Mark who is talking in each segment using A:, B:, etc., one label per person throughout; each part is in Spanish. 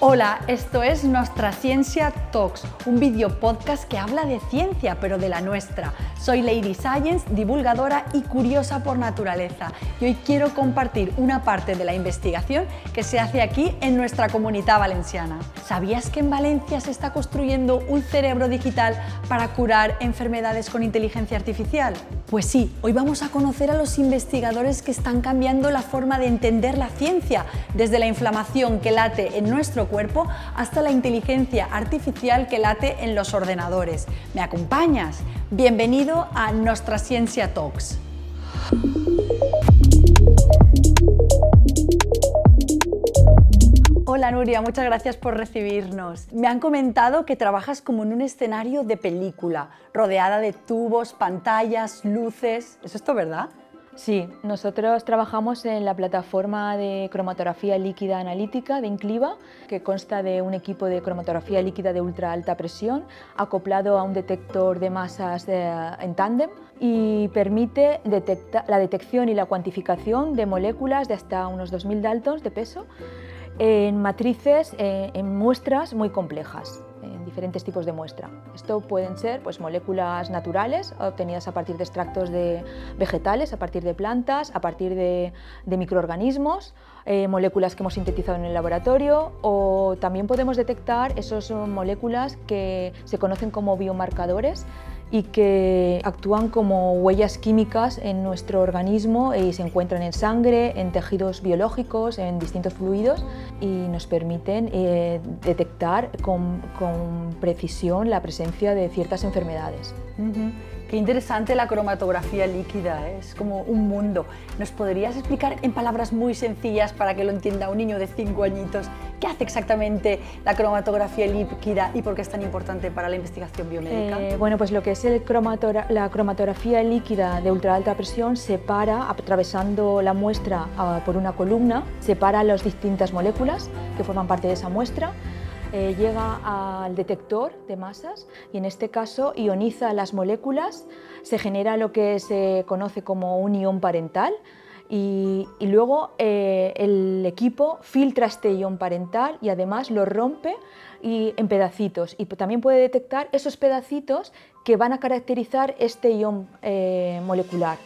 A: Hola, esto es Nostra Ciencia Talks, un video podcast que habla de ciencia, pero de la nuestra. Soy Lady Science, divulgadora y curiosa por naturaleza, y hoy quiero compartir una parte de la investigación que se hace aquí en nuestra Comunitat Valenciana. ¿Sabías que en Valencia se está construyendo un cerebro digital para curar enfermedades con inteligencia artificial? Pues sí, hoy vamos a conocer a los investigadores que están cambiando la forma de entender la ciencia, desde la inflamación que late en nuestro cuerpo hasta la inteligencia artificial que late en los ordenadores. ¿Me acompañas? Bienvenido a Nostra Ciencia Talks. Hola Nuria, muchas gracias por recibirnos. Me han comentado que trabajas como en un escenario de película, rodeada de tubos, pantallas, luces. ¿Es esto verdad?
B: Sí, nosotros trabajamos en la plataforma de cromatografía líquida analítica de Incliva, que consta de un equipo de cromatografía líquida de ultra alta presión acoplado a un detector de masas en tándem y permite la detección y la cuantificación de moléculas de hasta unos 2000 daltons de peso en matrices, en muestras muy complejas, en diferentes tipos de muestra. Esto pueden ser moléculas naturales obtenidas a partir de extractos de vegetales, a partir de plantas, a partir de microorganismos, moléculas que hemos sintetizado en el laboratorio, o también podemos detectar esas moléculas que se conocen como biomarcadores y que actúan como huellas químicas en nuestro organismo y se encuentran en sangre, en tejidos biológicos, en distintos fluidos y nos permiten detectar con precisión la presencia de ciertas enfermedades.
A: Qué interesante la cromatografía líquida, es como un mundo. ¿Nos podrías explicar en palabras muy sencillas para que lo entienda un niño de 5 añitos qué hace exactamente la cromatografía líquida y por qué es tan importante para la investigación biomédica?
B: Bueno, pues lo que es la cromatografía líquida de ultra alta presión separa, atravesando la muestra por una columna, separa las distintas moléculas que forman parte de esa muestra. Llega al detector de masas y en este caso ioniza las moléculas, se genera lo que se conoce como un ion parental y luego el equipo filtra este ion parental y además lo rompe en pedacitos y también puede detectar esos pedacitos que van a caracterizar este ion molecular.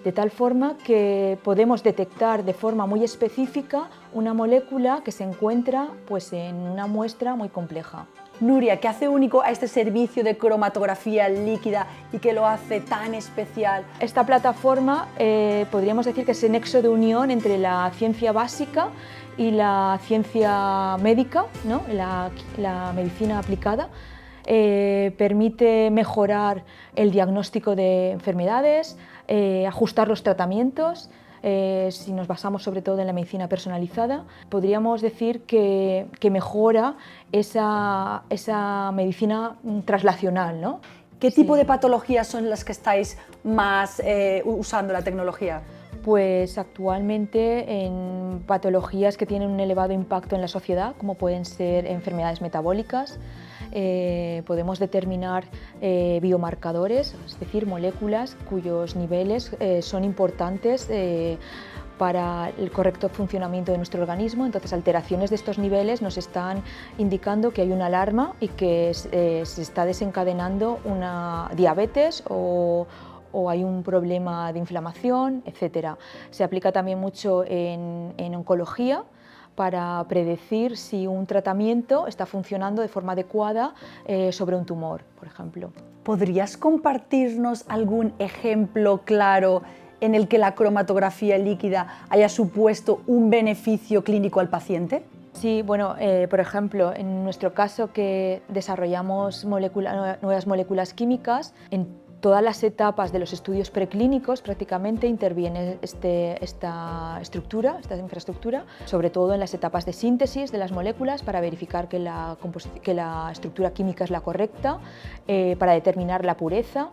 B: De tal forma que podemos detectar de forma muy específica una molécula que se encuentra en una muestra muy compleja.
A: Nuria, ¿qué hace único a este servicio de cromatografía líquida y que lo hace tan especial?
B: Esta plataforma podríamos decir que es el nexo de unión entre la ciencia básica y la ciencia médica, ¿no? la medicina aplicada. Permite mejorar el diagnóstico de enfermedades, ajustar los tratamientos. Si nos basamos sobre todo en la medicina personalizada, podríamos decir que mejora esa medicina translacional, ¿no?
A: ¿Qué tipo de patologías son las que estáis más usando la tecnología?
B: Pues actualmente en patologías que tienen un elevado impacto en la sociedad, como pueden ser enfermedades metabólicas, podemos determinar biomarcadores, es decir, moléculas cuyos niveles son importantes para el correcto funcionamiento de nuestro organismo. Entonces, alteraciones de estos niveles nos están indicando que hay una alarma y que se está desencadenando una diabetes o hay un problema de inflamación, etc. Se aplica también mucho en oncología para predecir si un tratamiento está funcionando de forma adecuada sobre un tumor, por ejemplo.
A: ¿Podrías compartirnos algún ejemplo claro en el que la cromatografía líquida haya supuesto un beneficio clínico al paciente?
B: Sí, bueno, por ejemplo, en nuestro caso que desarrollamos nuevas moléculas químicas, en todas las etapas de los estudios preclínicos prácticamente interviene esta infraestructura, sobre todo en las etapas de síntesis de las moléculas para verificar que la estructura química es la correcta, para determinar la pureza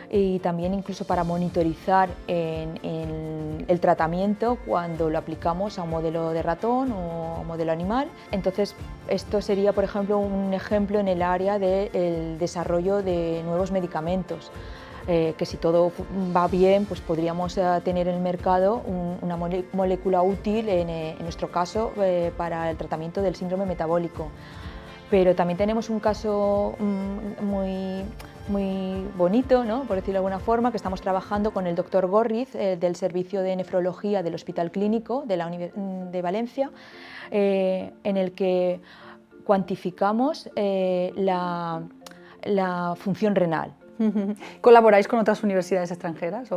B: y también incluso para monitorizar en el tratamiento cuando lo aplicamos a un modelo de ratón o modelo animal. Entonces, esto sería, por ejemplo, un ejemplo en el área del desarrollo de nuevos medicamentos, que si todo va bien, pues podríamos tener en el mercado una molécula útil, en nuestro caso, para el tratamiento del síndrome metabólico. Pero también tenemos un caso muy bonito, ¿no?, por decirlo de alguna forma, que estamos trabajando con el doctor Gorriz, del Servicio de Nefrología del Hospital Clínico de Valencia, en el que cuantificamos la función renal.
A: ¿Colaboráis con otras universidades extranjeras?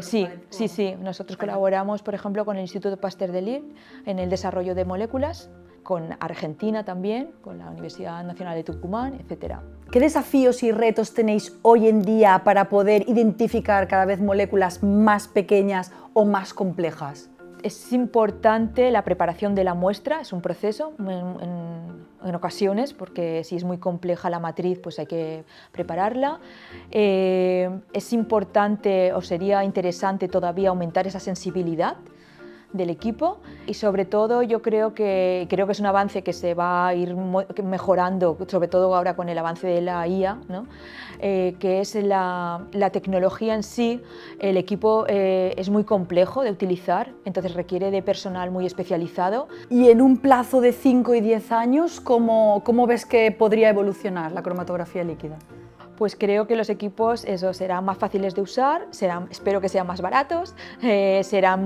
B: Sí. Nosotros colaboramos, por ejemplo, con el Instituto Pasteur de Lille en el desarrollo de moléculas, con Argentina también, con la Universidad Nacional de Tucumán, etc.
A: ¿Qué desafíos y retos tenéis hoy en día para poder identificar cada vez moléculas más pequeñas o más complejas?
B: Es importante la preparación de la muestra, es un proceso en ocasiones, porque si es muy compleja la matriz, pues hay que prepararla. Es importante, o sería interesante todavía, aumentar esa sensibilidad del equipo, y sobre todo yo creo que es un avance que se va a ir mejorando, sobre todo ahora con el avance de la IA, ¿no?, que es la tecnología en sí. El equipo es muy complejo de utilizar, entonces requiere de personal muy especializado.
A: Y en un plazo de 5 y 10 años, ¿cómo ves que podría evolucionar la cromatografía líquida?
B: Pues creo que los equipos serán más fáciles de usar, espero que sean más baratos, serán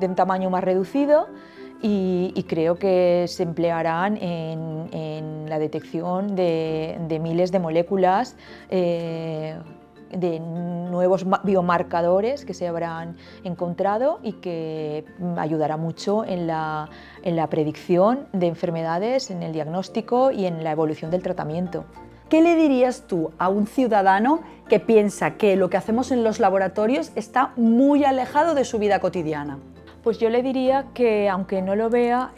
B: de un tamaño más reducido, y creo que se emplearán en la detección de miles de moléculas, de nuevos biomarcadores que se habrán encontrado, y que ayudará mucho en la predicción de enfermedades, en el diagnóstico y en la evolución del tratamiento.
A: ¿Qué le dirías tú a un ciudadano que piensa que lo que hacemos en los laboratorios está muy alejado de su vida cotidiana?
B: Pues yo le diría que, aunque no lo vea,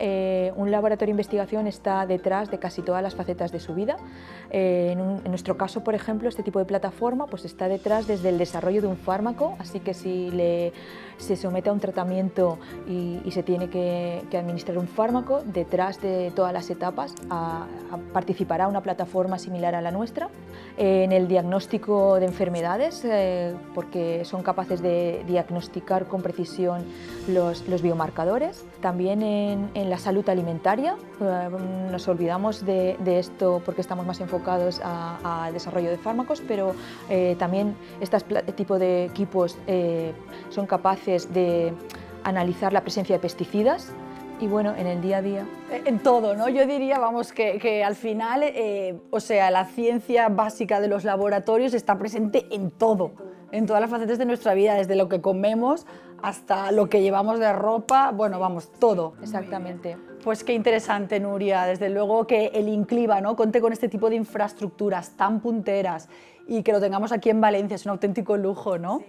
B: un laboratorio de investigación está detrás de casi todas las facetas de su vida. En nuestro caso, por ejemplo, este tipo de plataforma pues está detrás desde el desarrollo de un fármaco, así que si se somete a un tratamiento y se tiene que administrar un fármaco, detrás de todas las etapas participará una plataforma similar a la nuestra. En el diagnóstico de enfermedades, porque son capaces de diagnosticar con precisión los biomarcadores. También en la salud alimentaria, nos olvidamos de esto porque estamos más enfocados al desarrollo de fármacos, pero también este tipo de equipos son capaces de analizar la presencia de pesticidas. Y bueno, en el día a día.
A: En todo, ¿no? Yo diría, vamos, que al final, la ciencia básica de los laboratorios está presente en todo, en todas las facetas de nuestra vida, desde lo que comemos hasta lo que llevamos de ropa, bueno, vamos, todo.
B: Exactamente.
A: Pues qué interesante, Nuria, desde luego que el INCLIVA, ¿no?, cuente con este tipo de infraestructuras tan punteras y que lo tengamos aquí en Valencia, es un auténtico lujo, ¿no? Sí.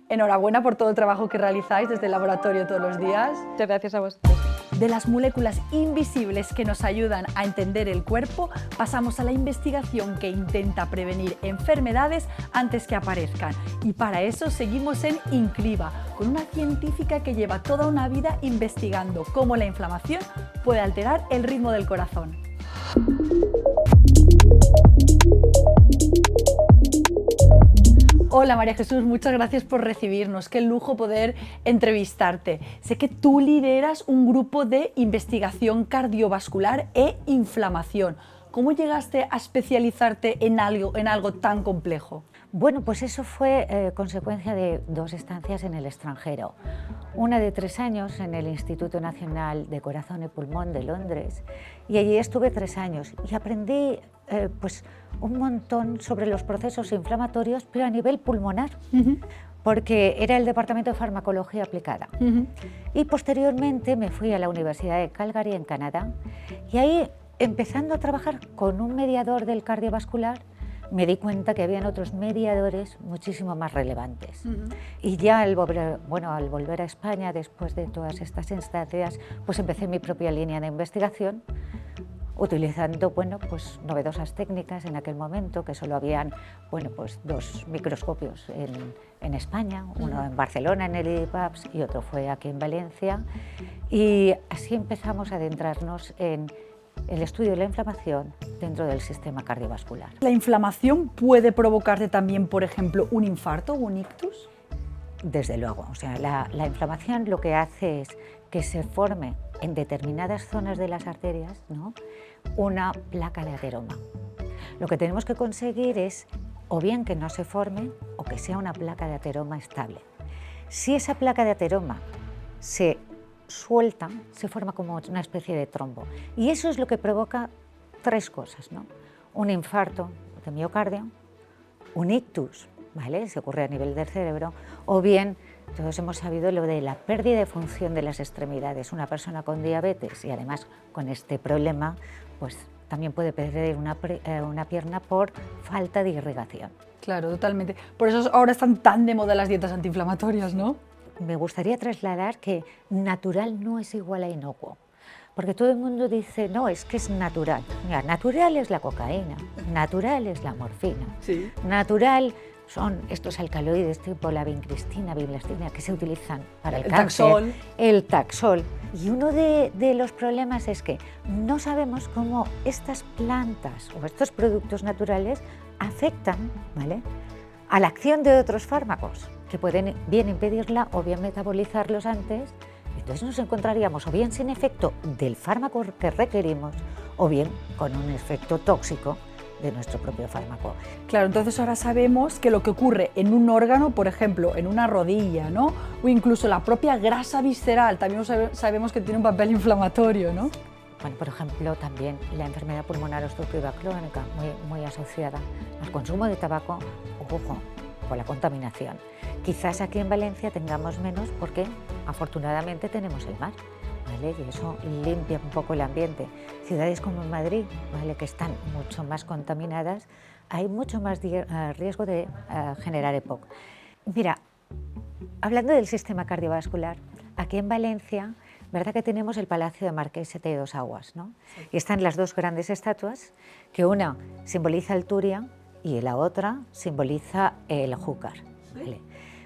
A: Enhorabuena por todo el trabajo que realizáis desde el laboratorio todos los días.
B: Muchas gracias a vosotros.
A: De las moléculas invisibles que nos ayudan a entender el cuerpo, pasamos a la investigación que intenta prevenir enfermedades antes que aparezcan. Y para eso seguimos en INCLIVA, con una científica que lleva toda una vida investigando cómo la inflamación puede alterar el ritmo del corazón. Hola María Jesús, muchas gracias por recibirnos, qué lujo poder entrevistarte. Sé que tú lideras un grupo de investigación cardiovascular e inflamación. ¿Cómo llegaste a especializarte en algo tan complejo?
C: Bueno, pues eso fue consecuencia de 2 estancias en el extranjero. Una de 3 años en el Instituto Nacional de Corazón y Pulmón de Londres, y allí estuve 3 años y aprendí pues un montón sobre los procesos inflamatorios, pero a nivel pulmonar, porque era el Departamento de Farmacología Aplicada. Y posteriormente me fui a la Universidad de Calgary, en Canadá, y ahí, empezando a trabajar con un mediador del cardiovascular, me di cuenta que habían otros mediadores muchísimo más relevantes. Y ya al volver a España, después de todas estas instancias, pues empecé mi propia línea de investigación, utilizando pues novedosas técnicas en aquel momento, que solo habían 2 microscopios en España, uno en Barcelona, en el IDIPAPS, y otro fue aquí en Valencia. Y así empezamos a adentrarnos en el estudio de la inflamación dentro del sistema cardiovascular.
A: ¿La inflamación puede provocarte también, por ejemplo, un infarto o un ictus?
C: Desde luego, o sea, la inflamación lo que hace es que se forme en determinadas zonas de las arterias, ¿no?, una placa de ateroma. Lo que tenemos que conseguir es o bien que no se forme o que sea una placa de ateroma estable. Si esa placa de ateroma se suelta, se forma como una especie de trombo. Y eso es lo que provoca 3 cosas, ¿no? Un infarto de miocardio, un ictus, ¿vale?, se ocurre a nivel del cerebro, o bien, todos hemos sabido lo de la pérdida de función de las extremidades. Una persona con diabetes y además con este problema, pues también puede perder una pierna por falta de irrigación.
A: Claro, totalmente. Por eso ahora están tan de moda las dietas antiinflamatorias, ¿no?
C: Me gustaría trasladar que natural no es igual a inocuo, porque todo el mundo dice, no, es que es natural. Mira, natural es la cocaína, natural es la morfina,
A: sí,
C: natural son estos alcaloides tipo la vincristina, bimestina, que se utilizan para el cáncer,
A: Taxol.
C: El Taxol. Y uno de los problemas es que no sabemos cómo estas plantas o estos productos naturales afectan, ¿vale?, a la acción de otros fármacos, que pueden bien impedirla o bien metabolizarlos antes. Entonces nos encontraríamos o bien sin efecto del fármaco que requerimos o bien con un efecto tóxico de nuestro propio fármaco.
A: Claro, entonces ahora sabemos que lo que ocurre en un órgano, por ejemplo, en una rodilla, ¿no?, o incluso la propia grasa visceral, también sabemos que tiene un papel inflamatorio, ¿no?
C: Bueno, por ejemplo, también la enfermedad pulmonar obstructiva crónica, muy asociada al consumo de tabaco, ojo, con la contaminación. Quizás aquí en Valencia tengamos menos porque afortunadamente tenemos el mar, ¿vale?, y eso limpia un poco el ambiente. Ciudades como Madrid, ¿vale?, que están mucho más contaminadas, hay mucho más riesgo de generar EPOC. Mira, hablando del sistema cardiovascular, aquí en Valencia, verdad que tenemos el Palacio de Marqués de Dos Aguas, ¿no? Sí. Y están las 2 grandes estatuas, que una simboliza el Turia y la otra simboliza el Júcar, ¿vale?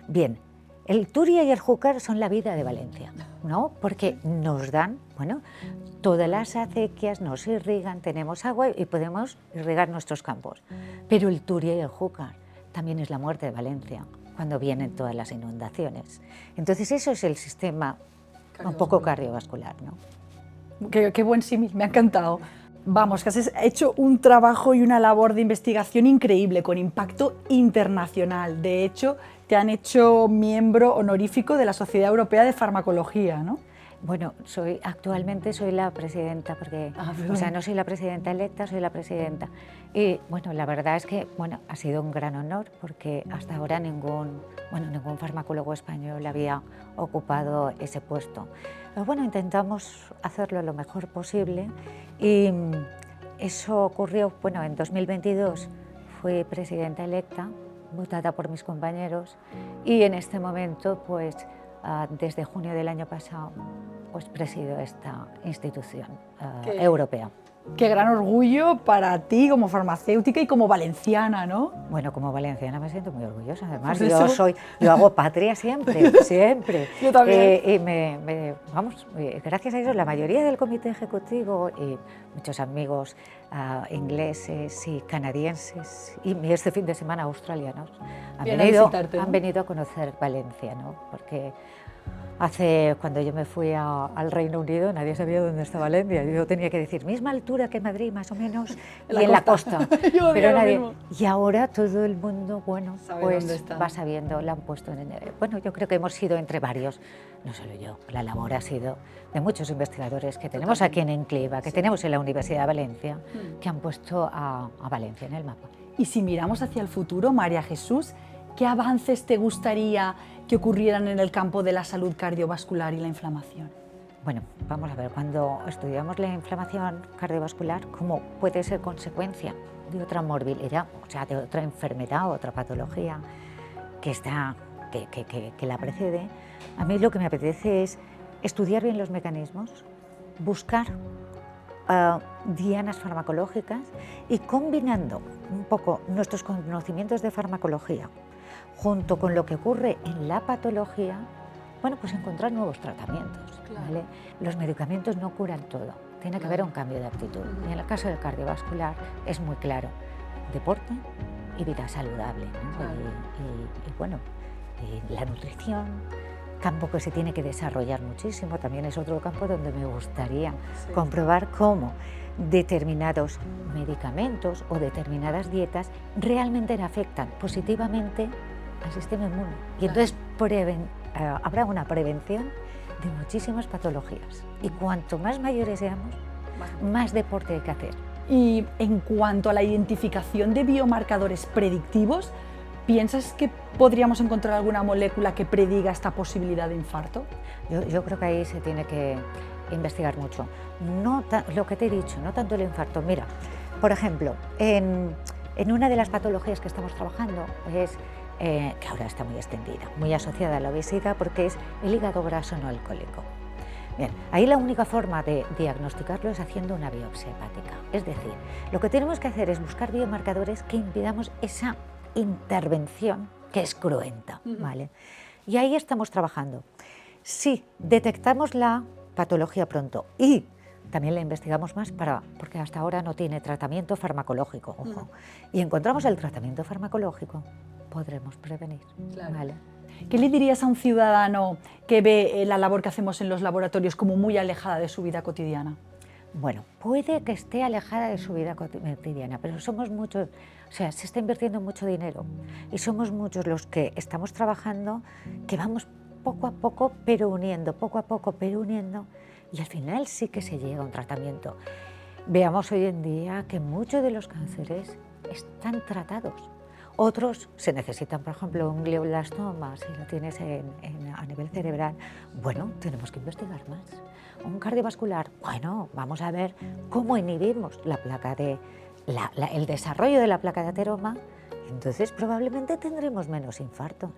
C: Bien, el Turia y el Júcar son la vida de Valencia, ¿no?, porque nos dan, todas las acequias, nos irrigan, tenemos agua y podemos irrigar nuestros campos. Pero el Turia y el Júcar también es la muerte de Valencia, cuando vienen todas las inundaciones. Entonces eso es el sistema un poco cardiovascular, ¿no?
A: Qué buen símil, me ha encantado. Vamos, que has hecho un trabajo y una labor de investigación increíble, con impacto internacional. De hecho, te han hecho miembro honorífico de la Sociedad Europea de Farmacología, ¿no?
C: Bueno, actualmente soy la presidenta, porque no soy la presidenta electa, soy la presidenta. Y bueno, la verdad es que ha sido un gran honor, porque hasta ahora ningún farmacólogo español había ocupado ese puesto. Pero bueno, intentamos hacerlo lo mejor posible y eso ocurrió, en 2022 fui presidenta electa, votada por mis compañeros, y en este momento, desde junio del año pasado, presido esta institución europea.
A: Qué gran orgullo para ti como farmacéutica y como valenciana, ¿no?
C: Bueno, como valenciana me siento muy orgullosa. Además, yo hago patria siempre, siempre.
A: Yo también.
C: Y gracias a eso, la mayoría del comité ejecutivo y muchos amigos ingleses y canadienses y este fin de semana australianos han venido a conocer Valencia, ¿no? Porque cuando yo me fui al Reino Unido, nadie sabía dónde estaba Valencia. Yo tenía que decir, misma altura que Madrid, más o menos, y en la costa. Pero nadie. Y ahora todo el mundo, va sabiendo, la han puesto en el... Bueno, yo creo que hemos sido entre varios, no solo yo, la labor ha sido de muchos investigadores que tenemos aquí en Incliva, que tenemos en la Universidad de Valencia, que han puesto a Valencia en el mapa.
A: Y si miramos hacia el futuro, María Jesús, ¿qué avances te gustaría que ocurrieran en el campo de la salud cardiovascular y la inflamación?
C: Bueno, vamos a ver, cuando estudiamos la inflamación cardiovascular, ¿cómo puede ser consecuencia de otra morbilidad, o sea, de otra enfermedad o otra patología que la precede? A mí lo que me apetece es estudiar bien los mecanismos, buscar dianas farmacológicas y combinando un poco nuestros conocimientos de farmacología junto con lo que ocurre en la patología, bueno, pues encontrar nuevos tratamientos. Claro. ¿Vale? Los medicamentos no curan todo, tiene que haber un cambio de actitud. Y en el caso del cardiovascular es muy claro, deporte y vida saludable, ¿no? Claro. Y bueno, la nutrición, campo que se tiene que desarrollar muchísimo, también es otro campo donde me gustaría comprobar cómo determinados medicamentos o determinadas dietas realmente afectan positivamente al sistema inmune. Y entonces habrá una prevención de muchísimas patologías. Y cuanto más mayores seamos, más deporte hay que hacer.
A: Y en cuanto a la identificación de biomarcadores predictivos, ¿piensas que podríamos encontrar alguna molécula que prediga esta posibilidad de infarto?
C: Yo creo que ahí se tiene que investigar mucho. No lo que te he dicho, no tanto el infarto. Mira, por ejemplo, en una de las patologías que estamos trabajando es que ahora está muy extendida, muy asociada a la obesidad, porque es el hígado graso no alcohólico. Bien, ahí la única forma de diagnosticarlo es haciendo una biopsia hepática. Es decir, lo que tenemos que hacer es buscar biomarcadores que impidamos esa intervención que es cruenta, ¿vale? Y ahí estamos trabajando. Si detectamos la patología pronto y también la investigamos más porque hasta ahora no tiene tratamiento farmacológico, ojo, y encontramos el tratamiento farmacológico, podremos prevenir.
A: Claro.
C: ¿Vale?
A: ¿Qué le dirías a un ciudadano que ve la labor que hacemos en los laboratorios como muy alejada de su vida cotidiana?
C: Bueno, puede que esté alejada de su vida cotidiana, pero somos muchos, o sea, se está invirtiendo mucho dinero y somos muchos los que estamos trabajando, que vamos poco a poco, pero uniendo, poco a poco, pero uniendo, y al final sí que se llega a un tratamiento. Veamos hoy en día que muchos de los cánceres están tratados. Otros se necesitan, por ejemplo, un glioblastoma, si lo tienes a nivel cerebral, bueno, tenemos que investigar más. Un cardiovascular, bueno, vamos a ver cómo inhibimos el desarrollo de la placa de ateroma, entonces probablemente tendremos menos infarto.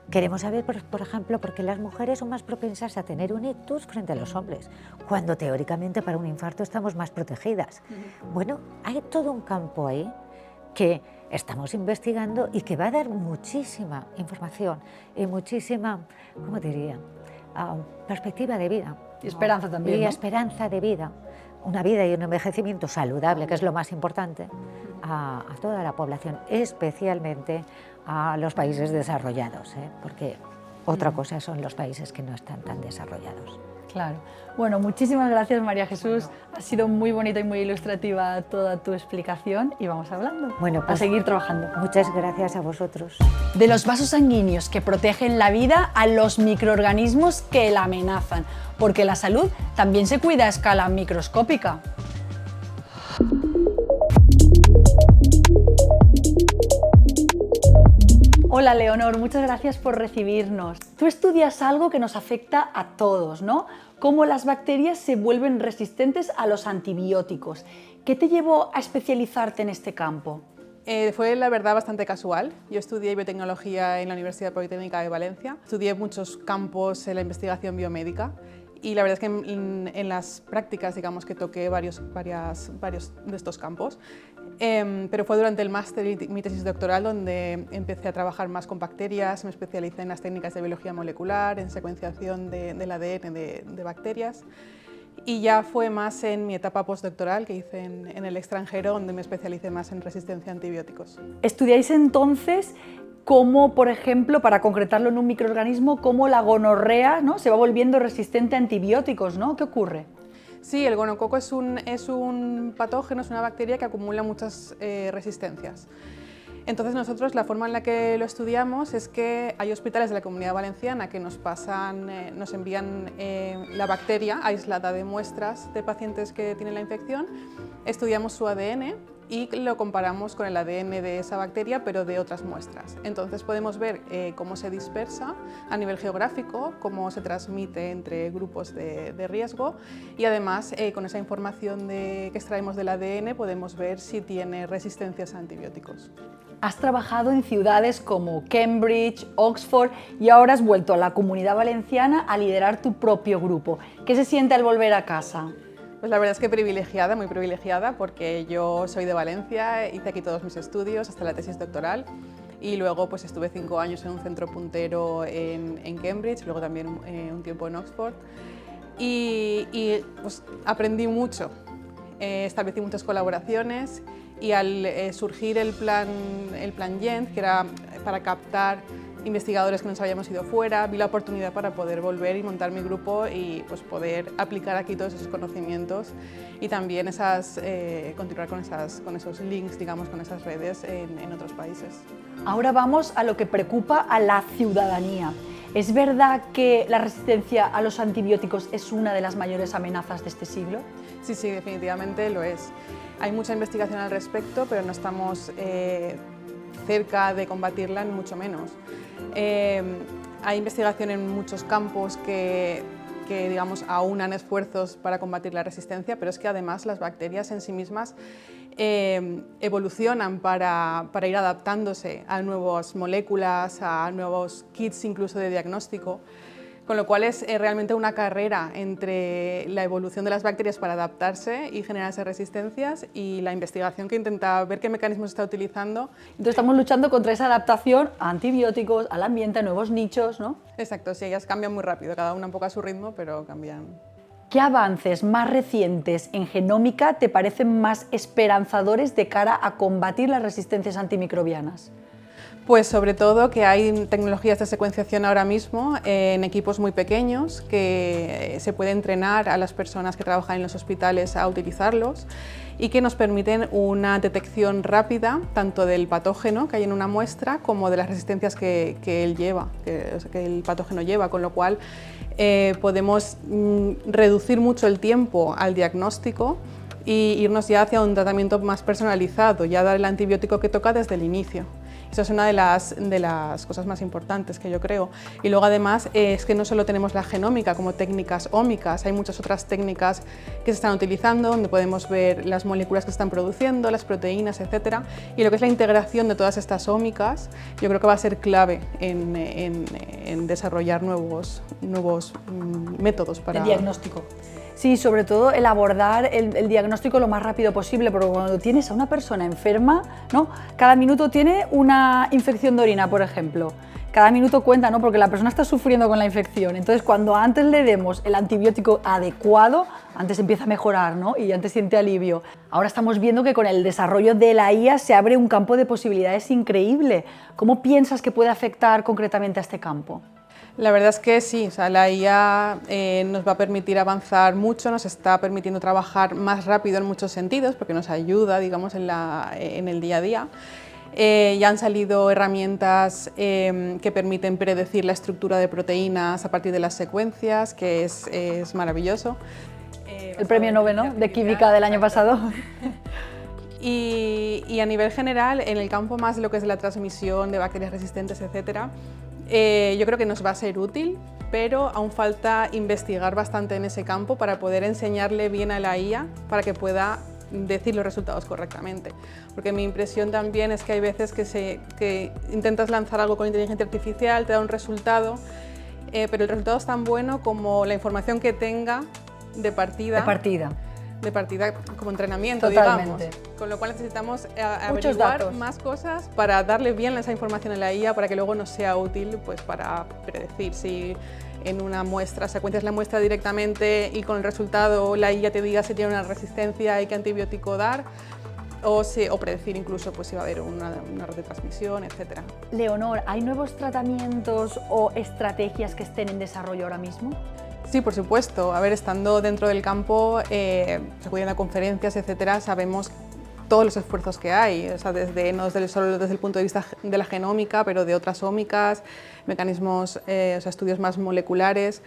C: Queremos saber, por ejemplo, por qué las mujeres son más propensas a tener un ictus frente a los hombres, cuando teóricamente para un infarto estamos más protegidas. Bueno, hay todo un campo ahí que estamos investigando y que va a dar muchísima información y muchísima, ¿cómo diría?, perspectiva de vida.
A: Y esperanza también,
C: Y
A: ¿no?
C: esperanza de vida. Una vida y un envejecimiento saludable, que es lo más importante, a toda la población, especialmente a los países desarrollados, porque otra cosa son los países que no están tan desarrollados.
A: Claro. Bueno, muchísimas gracias, María Jesús. Ha sido muy bonita y muy ilustrativa toda tu explicación y vamos hablando.
C: Bueno, pues,
A: a seguir trabajando.
C: Muchas gracias a vosotros.
A: De los vasos sanguíneos que protegen la vida a los microorganismos que la amenazan, porque la salud también se cuida a escala microscópica. Hola Leonor, muchas gracias por recibirnos. Tú estudias algo que nos afecta a todos, ¿no? Cómo las bacterias se vuelven resistentes a los antibióticos. ¿Qué te llevó a especializarte en este campo?
D: Fue la verdad bastante casual. Yo estudié biotecnología en la Universidad Politécnica de Valencia. Estudié muchos campos en la investigación biomédica y la verdad es que en las prácticas, digamos, que toqué varios de estos campos. Pero fue durante el máster y mi tesis doctoral donde empecé a trabajar más con bacterias, me especialicé en las técnicas de biología molecular, en secuenciación del ADN de bacterias. Y ya fue más en mi etapa postdoctoral que hice en el extranjero, donde me especialicé más en resistencia a antibióticos.
A: ¿Estudiáis entonces cómo, por ejemplo, para concretarlo en un microorganismo, cómo la gonorrea, ¿no?, se va volviendo resistente a antibióticos, ¿no? ¿Qué ocurre?
D: Sí, el gonococo es un patógeno, es una bacteria que acumula muchas resistencias. Entonces nosotros la forma en la que lo estudiamos es que hay hospitales de la Comunidad Valenciana que nos envían la bacteria aislada de muestras de pacientes que tienen la infección, estudiamos su ADN y lo comparamos con el ADN de esa bacteria, pero de otras muestras. Entonces podemos ver cómo se dispersa a nivel geográfico, cómo se transmite entre grupos de riesgo y además con esa información que extraemos del ADN podemos ver si tiene resistencias a antibióticos.
A: Has trabajado en ciudades como Cambridge, Oxford y ahora has vuelto a la Comunidad Valenciana a liderar tu propio grupo. ¿Qué se siente al volver a casa?
D: Pues la verdad es que privilegiada, muy privilegiada, porque yo soy de Valencia, hice aquí todos mis estudios hasta la tesis doctoral y luego pues estuve 5 años en un centro puntero en Cambridge, luego también un tiempo en Oxford y pues, aprendí mucho, establecí muchas colaboraciones y al surgir el plan GENT, que era para captar investigadores que nos habíamos ido fuera, vi la oportunidad para poder volver y montar mi grupo y pues, poder aplicar aquí todos esos conocimientos y también continuar con esos links, digamos, con esas redes en otros países.
A: Ahora vamos a lo que preocupa a la ciudadanía. ¿Es verdad que la resistencia a los antibióticos es una de las mayores amenazas de este siglo?
D: Sí, sí, definitivamente lo es. Hay mucha investigación al respecto, pero no estamos cerca de combatirla, ni mucho menos. Hay investigación en muchos campos que digamos, aunan esfuerzos para combatir la resistencia, pero es que además las bacterias en sí mismas evolucionan para ir adaptándose a nuevas moléculas, a nuevos kits incluso de diagnóstico, con lo cual es realmente una carrera entre la evolución de las bacterias para adaptarse y generar esas resistencias y la investigación que intenta ver qué mecanismos está utilizando.
A: Entonces estamos luchando contra esa adaptación a antibióticos, al ambiente, a nuevos nichos, ¿no?
D: Exacto, sí, ellas cambian muy rápido, cada una un poco a su ritmo, pero cambian.
A: ¿Qué avances más recientes en genómica te parecen más esperanzadores de cara a combatir las resistencias antimicrobianas?
D: Pues sobre todo que hay tecnologías de secuenciación ahora mismo en equipos muy pequeños que se puede entrenar a las personas que trabajan en los hospitales a utilizarlos y que nos permiten una detección rápida tanto del patógeno que hay en una muestra como de las resistencias que el patógeno lleva, con lo cual podemos reducir mucho el tiempo al diagnóstico y irnos ya hacia un tratamiento más personalizado, ya dar el antibiótico que toca desde el inicio. Esa es una de las cosas más importantes que yo creo. Y luego además es que no solo tenemos la genómica como técnicas ómicas, hay muchas otras técnicas que se están utilizando donde podemos ver las moléculas que se están produciendo, las proteínas, etc. Y lo que es la integración de todas estas ómicas yo creo que va a ser clave en desarrollar nuevos métodos para
A: el diagnóstico. Sí, sobre todo el abordar el diagnóstico lo más rápido posible, porque cuando tienes a una persona enferma, ¿no? Cada minuto tiene una infección de orina, por ejemplo. Cada minuto cuenta, ¿no? Porque la persona está sufriendo con la infección. Entonces, cuando antes le demos el antibiótico adecuado, antes empieza a mejorar, ¿no? Y antes siente alivio. Ahora estamos viendo que con el desarrollo de la IA se abre un campo de posibilidades increíble. ¿Cómo piensas que puede afectar concretamente a este campo?
D: La verdad es que sí, o sea, la IA nos va a permitir avanzar mucho, nos está permitiendo trabajar más rápido en muchos sentidos, porque nos ayuda, digamos, en el día a día. Ya han salido herramientas que permiten predecir la estructura de proteínas a partir de las secuencias, que es maravilloso.
A: El premio Nobel, ¿no?, de química del año pasado.
D: Y a nivel general, en el campo más de lo que es la transmisión de bacterias resistentes, etcétera, yo creo que nos va a ser útil, pero aún falta investigar bastante en ese campo para poder enseñarle bien a la IA para que pueda decir los resultados correctamente. Porque mi impresión también es que hay veces que intentas lanzar algo con inteligencia artificial, te da un resultado, pero el resultado es tan bueno como la información que tenga de partida como entrenamiento,
A: totalmente,
D: digamos. Con lo cual necesitamos averiguar más cosas para darle bien esa información a la IA para que luego nos sea útil pues, para predecir si en una muestra secuencias la muestra directamente y con el resultado la IA te diga si tiene una resistencia y qué antibiótico dar, o predecir incluso pues, si va a haber una red de transmisión, etc.
A: Leonor, ¿hay nuevos tratamientos o estrategias que estén en desarrollo ahora mismo?
D: Sí, por supuesto. A ver, estando dentro del campo, acudiendo a conferencias, etcétera, sabemos todos los esfuerzos que hay, o sea, no solo desde el punto de vista de la genómica, pero de otras ómicas, mecanismos, o sea, estudios más moleculares,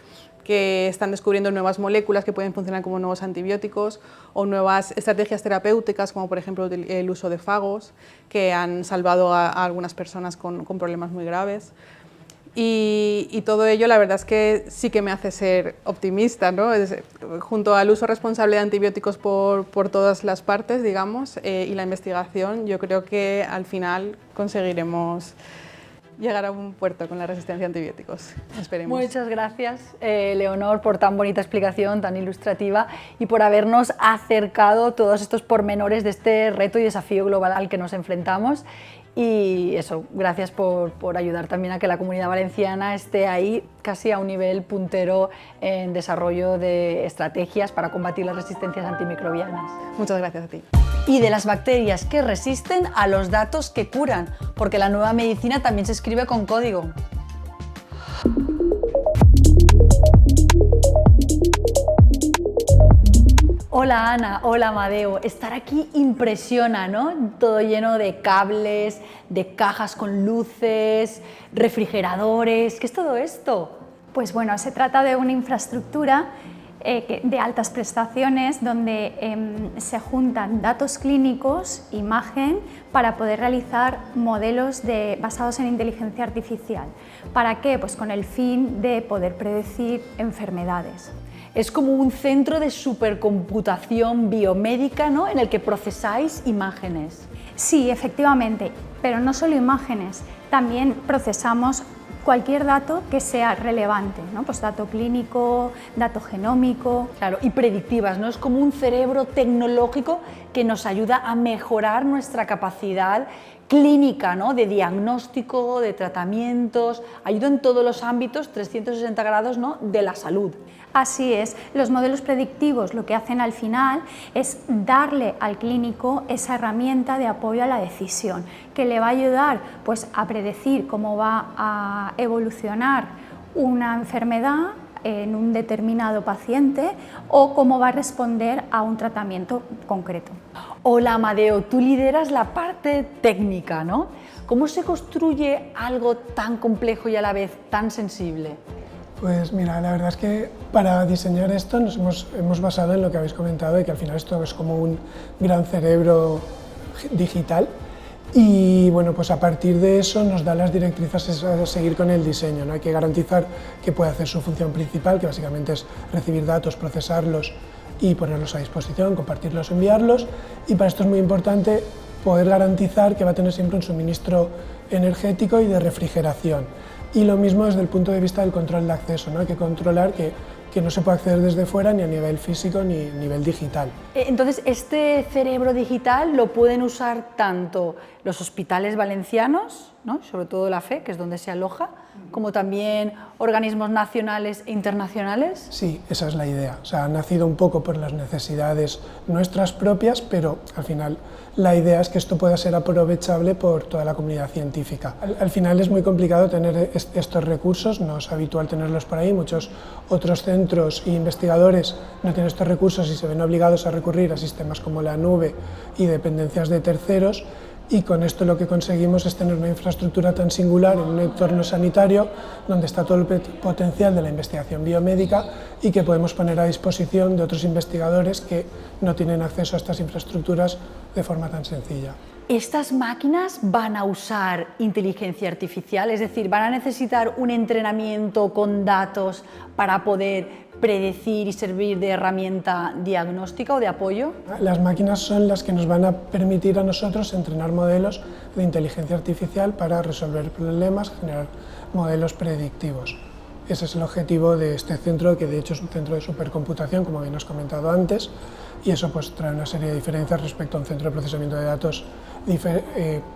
D: que están descubriendo nuevas moléculas que pueden funcionar como nuevos antibióticos o nuevas estrategias terapéuticas, como por ejemplo el uso de fagos, que han salvado a algunas personas con problemas muy graves. Y todo ello, la verdad es que sí que me hace ser optimista, ¿no? Junto al uso responsable de antibióticos por todas las partes, digamos, y la investigación, yo creo que al final conseguiremos llegar a un puerto con la resistencia a antibióticos. Esperemos.
A: Muchas gracias, Leonor, por tan bonita explicación, tan ilustrativa y por habernos acercado todos estos pormenores de este reto y desafío global al que nos enfrentamos. Y eso, gracias por ayudar también a que la Comunidad Valenciana esté ahí casi a un nivel puntero en desarrollo de estrategias para combatir las resistencias antimicrobianas.
D: Muchas gracias a ti.
A: Y de las bacterias que resisten a los datos que curan, porque la nueva medicina también se escribe con código. Hola Ana, hola Amadeo. Estar aquí impresiona, ¿no? Todo lleno de cables, de cajas con luces, refrigeradores. ¿Qué es todo esto?
E: Pues bueno, se trata de una infraestructura de altas prestaciones donde se juntan datos clínicos, imagen, para poder realizar modelos basados en inteligencia artificial. ¿Para qué? Pues con el fin de poder predecir enfermedades.
A: Es como un centro de supercomputación biomédica, ¿no?, en el que procesáis imágenes.
E: Sí, efectivamente, pero no solo imágenes, también procesamos cualquier dato que sea relevante, ¿no? Pues dato clínico, dato genómico.
A: Claro, y predictivas, ¿no? Es como un cerebro tecnológico que nos ayuda a mejorar nuestra capacidad clínica, ¿no?, de diagnóstico, de tratamientos, ayuda en todos los ámbitos 360 grados, ¿no?, de la salud.
E: Así es, los modelos predictivos lo que hacen al final es darle al clínico esa herramienta de apoyo a la decisión, que le va a ayudar pues, a predecir cómo va a evolucionar una enfermedad en un determinado paciente o cómo va a responder a un tratamiento concreto.
A: Hola Amadeo, tú lideras la parte técnica, ¿no? ¿Cómo se construye algo tan complejo y a la vez tan sensible?
F: Pues mira, la verdad es que para diseñar esto nos hemos basado en lo que habéis comentado, de que al final esto es como un gran cerebro digital y bueno, pues a partir de eso nos da las directrices a seguir con el diseño, ¿no? Hay que garantizar que puede hacer su función principal, que básicamente es recibir datos, procesarlos y ponerlos a disposición, compartirlos, enviarlos, y para esto es muy importante poder garantizar que va a tener siempre un suministro energético y de refrigeración. Y lo mismo desde el punto de vista del control de acceso, ¿no? Hay que controlar que no se puede acceder desde fuera ni a nivel físico ni a nivel digital.
A: Entonces, este cerebro digital lo pueden usar tanto los hospitales valencianos, ¿no?, sobre todo la FE, que es donde se aloja, como también organismos nacionales e internacionales.
F: Sí, esa es la idea. O sea, ha nacido un poco por las necesidades nuestras propias, pero al final la idea es que esto pueda ser aprovechable por toda la comunidad científica. Al final es muy complicado tener estos recursos, no es habitual tenerlos por ahí, muchos otros centros e investigadores no tienen estos recursos y se ven obligados a recurrir a sistemas como la nube y dependencias de terceros, y con esto lo que conseguimos es tener una infraestructura tan singular en un entorno sanitario donde está todo el potencial de la investigación biomédica y que podemos poner a disposición de otros investigadores que no tienen acceso a estas infraestructuras de forma tan sencilla.
A: ¿Estas máquinas van a usar inteligencia artificial? Es decir, ¿van a necesitar un entrenamiento con datos para poder predecir y servir de herramienta diagnóstica o de apoyo?
F: Las máquinas son las que nos van a permitir a nosotros entrenar modelos de inteligencia artificial para resolver problemas, generar modelos predictivos. Ese es el objetivo de este centro, que de hecho es un centro de supercomputación, como bien os he comentado antes, y eso pues trae una serie de diferencias respecto a un centro de procesamiento de datos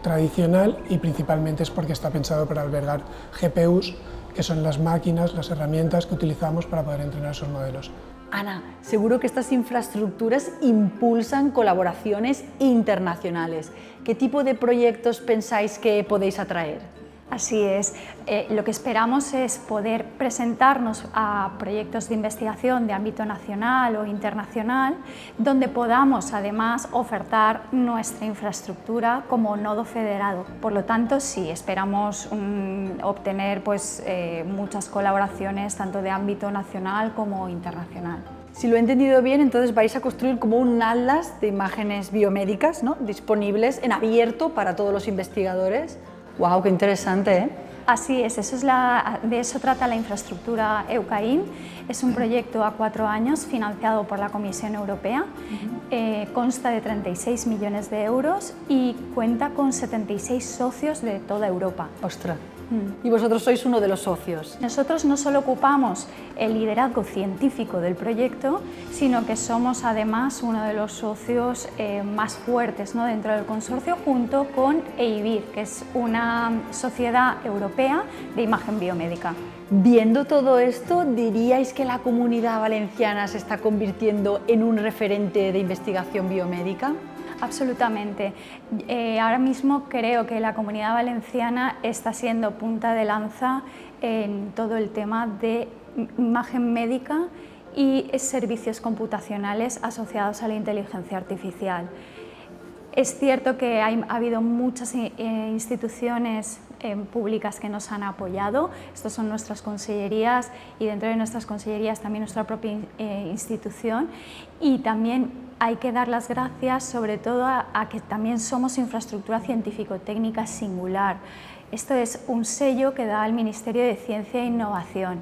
F: tradicional, y principalmente es porque está pensado para albergar GPUs, que son las máquinas, las herramientas que utilizamos para poder entrenar esos modelos.
A: Ana, seguro que estas infraestructuras impulsan colaboraciones internacionales. ¿Qué tipo de proyectos pensáis que podéis atraer?
E: Así es. Lo que esperamos es poder presentarnos a proyectos de investigación de ámbito nacional o internacional, donde podamos además ofertar nuestra infraestructura como nodo federado. Por lo tanto, sí, esperamos obtener muchas colaboraciones tanto de ámbito nacional como internacional.
A: Si lo he entendido bien, entonces vais a construir como un atlas de imágenes biomédicas, ¿no?, disponibles en abierto para todos los investigadores. ¡Wow! ¡Qué interesante! ¿eh?
E: Así es, de eso trata la infraestructura EUCAIN. Es un proyecto a 4 años financiado por la Comisión Europea. Consta de 36 millones de euros y cuenta con 76 socios de toda Europa.
A: ¡Ostras! Y vosotros sois uno de los socios.
E: Nosotros no solo ocupamos el liderazgo científico del proyecto, sino que somos además uno de los socios más fuertes, ¿no?, dentro del consorcio, junto con EIBIR, que es una sociedad europea de imagen biomédica.
A: Viendo todo esto, ¿diríais que la Comunidad Valenciana se está convirtiendo en un referente de investigación biomédica?
E: Absolutamente. Ahora mismo creo que la Comunidad Valenciana está siendo punta de lanza en todo el tema de imagen médica y servicios computacionales asociados a la inteligencia artificial. Es cierto que ha habido muchas instituciones públicas que nos han apoyado. Estas son nuestras consellerías y dentro de nuestras consellerías también nuestra propia institución, y también hay que dar las gracias sobre todo a que también somos infraestructura científico-técnica singular. Esto es un sello que da el Ministerio de Ciencia e Innovación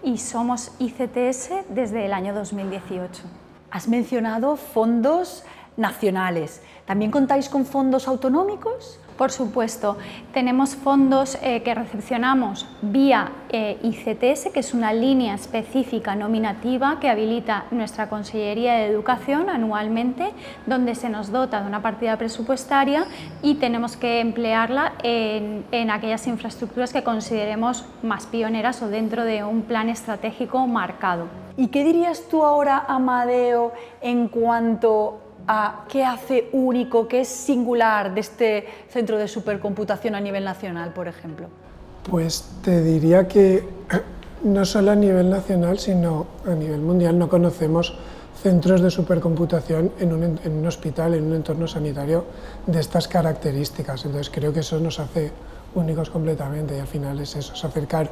E: y somos ICTS desde el año 2018.
A: Has mencionado fondos nacionales. ¿También contáis con fondos autonómicos?
E: Por supuesto, tenemos fondos que recepcionamos vía ICTS, que es una línea específica nominativa que habilita nuestra Consellería de Educación anualmente, donde se nos dota de una partida presupuestaria y tenemos que emplearla en aquellas infraestructuras que consideremos más pioneras o dentro de un plan estratégico marcado.
A: ¿Y qué dirías tú ahora, Amadeo, en cuanto a qué hace único, qué es singular de este centro de supercomputación a nivel nacional, por ejemplo?
F: Pues te diría que no solo a nivel nacional, sino a nivel mundial no conocemos centros de supercomputación en un hospital, en un entorno sanitario de estas características. Entonces creo que eso nos hace únicos completamente y al final es eso, es acercar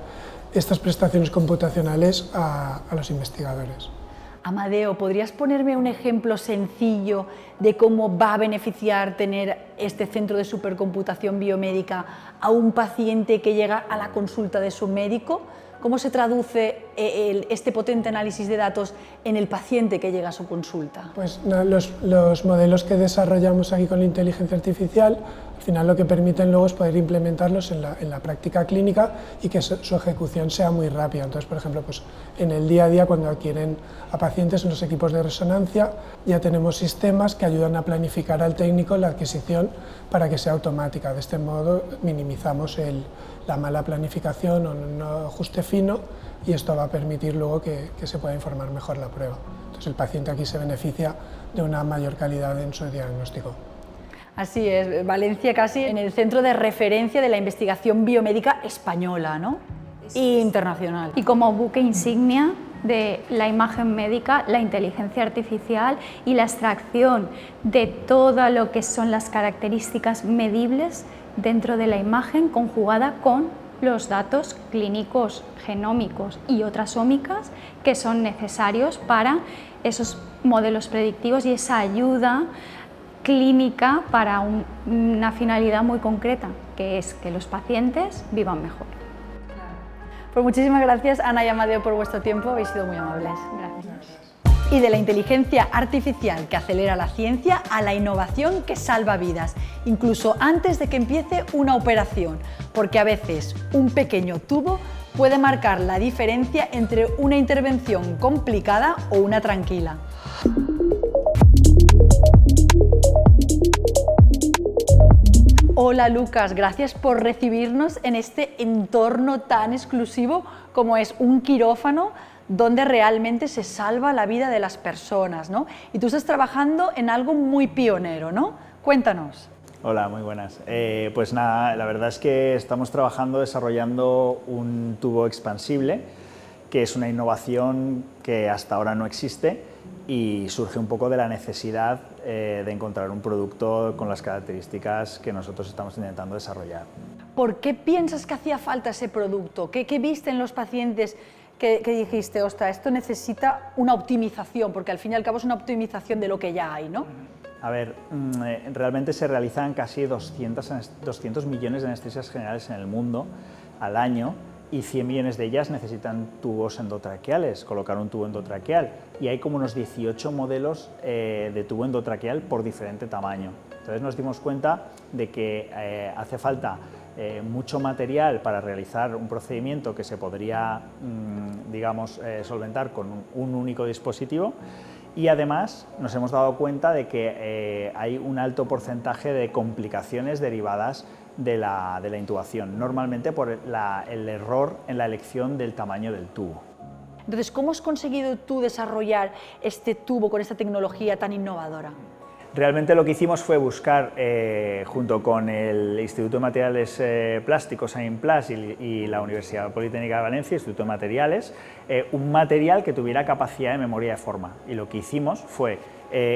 F: estas prestaciones computacionales a los investigadores.
A: Amadeo, ¿podrías ponerme un ejemplo sencillo de cómo va a beneficiar tener este centro de supercomputación biomédica a un paciente que llega a la consulta de su médico? ¿Cómo se traduce este potente análisis de datos en el paciente que llega a su consulta?
F: Pues los modelos que desarrollamos aquí con la inteligencia artificial, al final lo que permiten luego es poder implementarlos en la práctica clínica y que su ejecución sea muy rápida. Entonces, por ejemplo, pues en el día a día, cuando adquieren a pacientes en los equipos de resonancia, ya tenemos sistemas que ayudan a planificar al técnico la adquisición para que sea automática. De este modo minimizamos la mala planificación o no ajuste fino, y esto va a permitir luego que se pueda informar mejor la prueba. Entonces el paciente aquí se beneficia de una mayor calidad en su diagnóstico.
A: Así es, Valencia casi en el centro de referencia de la investigación biomédica española, ¿no? Y internacional.
E: Y como buque insignia de la imagen médica, la inteligencia artificial y la extracción de todo lo que son las características medibles dentro de la imagen, conjugada con los datos clínicos, genómicos y otras ómicas que son necesarios para esos modelos predictivos y esa ayuda clínica para una finalidad muy concreta, que es que los pacientes vivan mejor.
A: Pues muchísimas gracias, Ana y Amadeo, por vuestro tiempo, habéis sido muy amables.
E: Gracias.
A: Y de la inteligencia artificial que acelera la ciencia a la innovación que salva vidas, incluso antes de que empiece una operación, porque a veces un pequeño tubo puede marcar la diferencia entre una intervención complicada o una tranquila. Hola Lucas, gracias por recibirnos en este entorno tan exclusivo como es un quirófano donde realmente se salva la vida de las personas, ¿no? Y tú estás trabajando en algo muy pionero, ¿no? Cuéntanos.
G: Hola, muy buenas. Pues nada, la verdad es que estamos trabajando desarrollando un tubo expansible, que es una innovación que hasta ahora no existe y surge un poco de la necesidad de encontrar un producto con las características que nosotros estamos intentando desarrollar.
A: ¿Por qué piensas que hacía falta ese producto? ¿Qué viste en los pacientes que dijiste, ostras, esto necesita una optimización? Porque al fin y al cabo es una optimización de lo que ya hay, ¿no?
G: A ver, realmente se realizan casi 200 millones de anestesias generales en el mundo al año y 100 millones de ellas necesitan tubos endotraqueales, colocar un tubo endotraqueal. Y hay como unos 18 modelos de tubo endotraqueal por diferente tamaño. Entonces nos dimos cuenta de que hace falta mucho material para realizar un procedimiento que se podría, digamos, solventar con un único dispositivo. Y además nos hemos dado cuenta de que hay un alto porcentaje de complicaciones derivadas de la intubación, normalmente por el error en la elección del tamaño del tubo.
A: Entonces, ¿cómo has conseguido tú desarrollar este tubo con esta tecnología tan innovadora?
G: Realmente lo que hicimos fue buscar, junto con el Instituto de Materiales Plásticos, AIMPLAS, y la Universidad Politécnica de Valencia, Instituto de Materiales, un material que tuviera capacidad de memoria de forma. Y lo que hicimos fue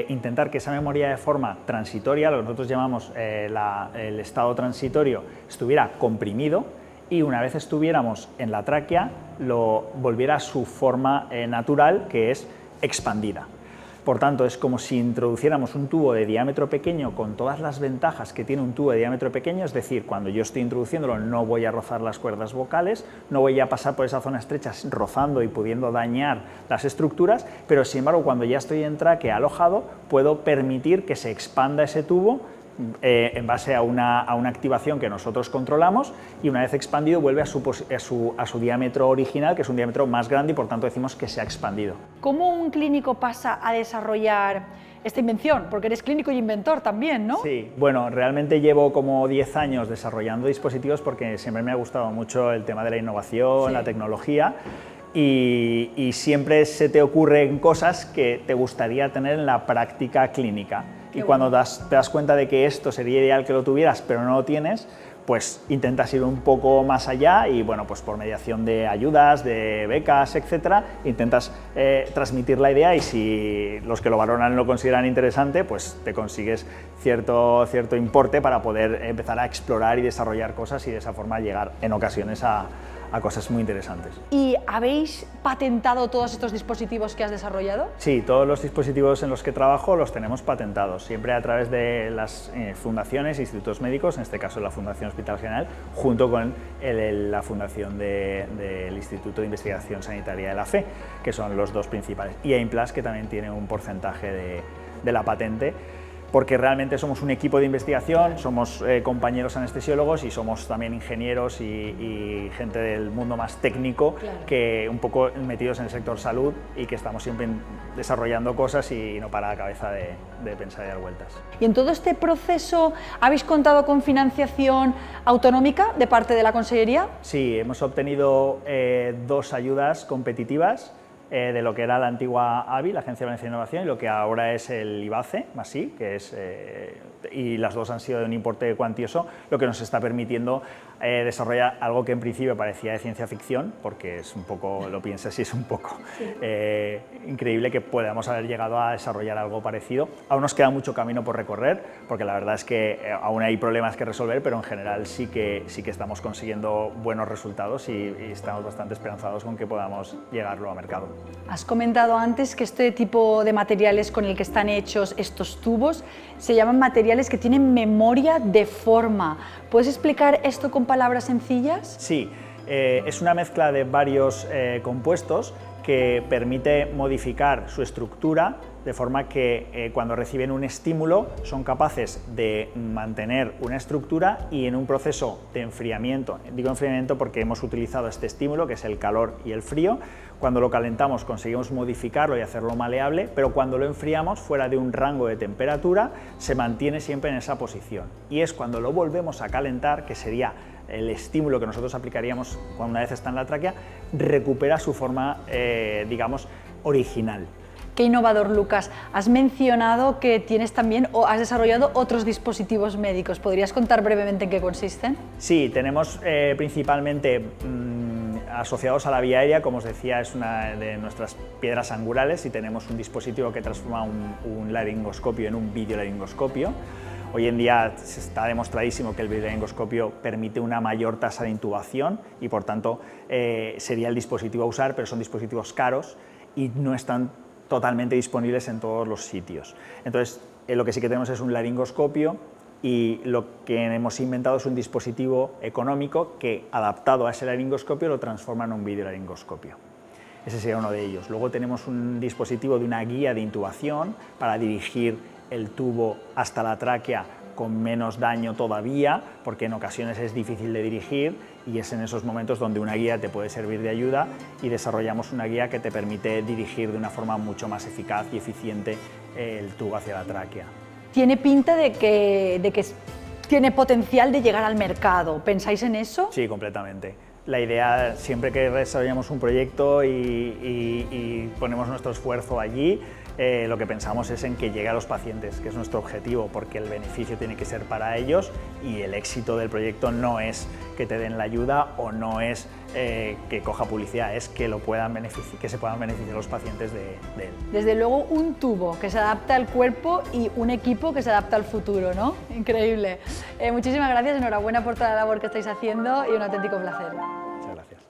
G: intentar que esa memoria de forma transitoria, lo que nosotros llamamos el estado transitorio, estuviera comprimido y una vez estuviéramos en la tráquea, lo volviera a su forma natural, que es expandida. Por tanto, es como si introduciéramos un tubo de diámetro pequeño con todas las ventajas que tiene un tubo de diámetro pequeño, es decir, cuando yo estoy introduciéndolo no voy a rozar las cuerdas vocales, no voy a pasar por esa zona estrecha rozando y pudiendo dañar las estructuras, pero sin embargo cuando ya estoy en tráquea alojado puedo permitir que se expanda ese tubo en base a una activación que nosotros controlamos, y una vez expandido vuelve a su diámetro original, que es un diámetro más grande, y por tanto decimos que se ha expandido.
A: ¿Cómo un clínico pasa a desarrollar esta invención? Porque eres clínico y inventor también, ¿no?
G: Sí, bueno, realmente llevo como 10 años desarrollando dispositivos porque siempre me ha gustado mucho el tema de la innovación, la tecnología, y siempre se te ocurren cosas que te gustaría tener en la práctica clínica. Y cuando te das cuenta de que esto sería ideal que lo tuvieras, pero no lo tienes, pues intentas ir un poco más allá y, bueno, pues por mediación de ayudas, de becas, etcétera, intentas transmitir la idea, y si los que lo valoran lo consideran interesante, pues te consigues cierto importe para poder empezar a explorar y desarrollar cosas y de esa forma llegar en ocasiones a cosas muy interesantes.
A: ¿Y habéis patentado todos estos dispositivos que has desarrollado?
G: Sí, todos los dispositivos en los que trabajo los tenemos patentados, siempre a través de las fundaciones e institutos médicos, en este caso la Fundación Hospital General, junto con la fundación del Instituto de Investigación Sanitaria de la FE, que son los dos principales, y AIMPLAS, que también tiene un porcentaje de la patente, porque realmente somos un equipo de investigación, somos compañeros anestesiólogos y somos también ingenieros y gente del mundo más técnico, claro, que un poco metidos en el sector salud y que estamos siempre desarrollando cosas y no para la cabeza de pensar y dar vueltas.
A: ¿Y en todo este proceso habéis contado con financiación autonómica de parte de la Consellería?
G: Sí, hemos obtenido 2 ayudas competitivas, de lo que era la antigua AVI, la Agencia Valenciana de Innovación, y lo que ahora es el IBACE, MASI, que es, y las dos han sido de un importe cuantioso, lo que nos está permitiendo desarrollar algo que en principio parecía de ciencia ficción, porque es un poco, lo piensas y es un poco increíble que podamos haber llegado a desarrollar algo parecido. Aún nos queda mucho camino por recorrer, porque la verdad es que aún hay problemas que resolver, pero en general sí que estamos consiguiendo buenos resultados y estamos bastante esperanzados con que podamos llegarlo a mercado.
A: Has comentado antes que este tipo de materiales con el que están hechos estos tubos se llaman materiales que tienen memoria de forma. ¿Puedes explicar esto con palabras sencillas?
G: Sí, es una mezcla de varios compuestos que permite modificar su estructura de forma que cuando reciben un estímulo son capaces de mantener una estructura, y en un proceso de enfriamiento, digo enfriamiento porque hemos utilizado este estímulo que es el calor y el frío, cuando lo calentamos conseguimos modificarlo y hacerlo maleable, pero cuando lo enfriamos fuera de un rango de temperatura se mantiene siempre en esa posición, y es cuando lo volvemos a calentar, que sería el estímulo que nosotros aplicaríamos cuando una vez está en la tráquea, recupera su forma, digamos, original.
A: Qué innovador, Lucas. Has mencionado que tienes también o has desarrollado otros dispositivos médicos. ¿Podrías contar brevemente en qué consisten?
G: Sí, tenemos principalmente asociados a la vía aérea, como os decía, es una de nuestras piedras angulares y tenemos un dispositivo que transforma un laringoscopio en un videolaringoscopio. Hoy en día está demostradísimo que el videolaringoscopio permite una mayor tasa de intubación y por tanto sería el dispositivo a usar, pero son dispositivos caros y no están totalmente disponibles en todos los sitios. Entonces, lo que sí que tenemos es un laringoscopio y lo que hemos inventado es un dispositivo económico que, adaptado a ese laringoscopio, lo transforma en un videolaringoscopio. Ese sería uno de ellos. Luego tenemos un dispositivo de una guía de intubación para dirigir el tubo hasta la tráquea con menos daño todavía, porque en ocasiones es difícil de dirigir y es en esos momentos donde una guía te puede servir de ayuda, y desarrollamos una guía que te permite dirigir de una forma mucho más eficaz y eficiente el tubo hacia la tráquea.
A: Tiene pinta de que tiene potencial de llegar al mercado. ¿Pensáis en eso?
G: Sí, completamente. La idea, siempre que desarrollamos un proyecto y ponemos nuestro esfuerzo allí, lo que pensamos es en que llegue a los pacientes, que es nuestro objetivo, porque el beneficio tiene que ser para ellos y el éxito del proyecto no es que te den la ayuda o no es que coja publicidad, es que, que se puedan beneficiar los pacientes de él.
A: Desde luego, un tubo que se adapta al cuerpo y un equipo que se adapta al futuro, ¿no? Increíble. Muchísimas gracias, enhorabuena por toda la labor que estáis haciendo y un auténtico placer.
G: Muchas gracias.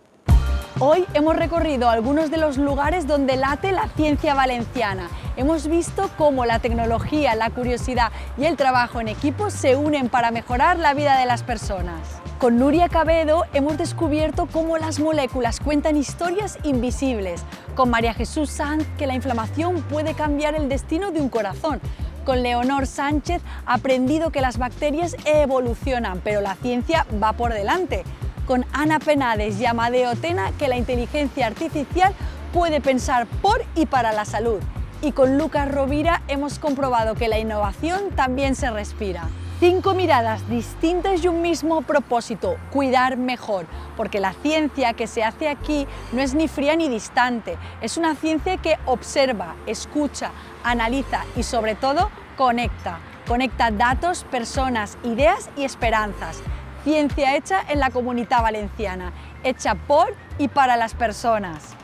A: Hoy hemos recorrido algunos de los lugares donde late la ciencia valenciana. Hemos visto cómo la tecnología, la curiosidad y el trabajo en equipo se unen para mejorar la vida de las personas. Con Nuria Cabedo hemos descubierto cómo las moléculas cuentan historias invisibles. Con María Jesús Sanz, que la inflamación puede cambiar el destino de un corazón. Con Leonor Sánchez, aprendido que las bacterias evolucionan, pero la ciencia va por delante. Con Ana Penades y Amadeo Tena, que la inteligencia artificial puede pensar por y para la salud. Y con Lucas Rovira hemos comprobado que la innovación también se respira. 5 miradas distintas y un mismo propósito: cuidar mejor, porque la ciencia que se hace aquí no es ni fría ni distante, es una ciencia que observa, escucha, analiza y sobre todo conecta. Conecta datos, personas, ideas y esperanzas. Ciencia hecha en la Comunitat Valenciana, hecha por y para las personas.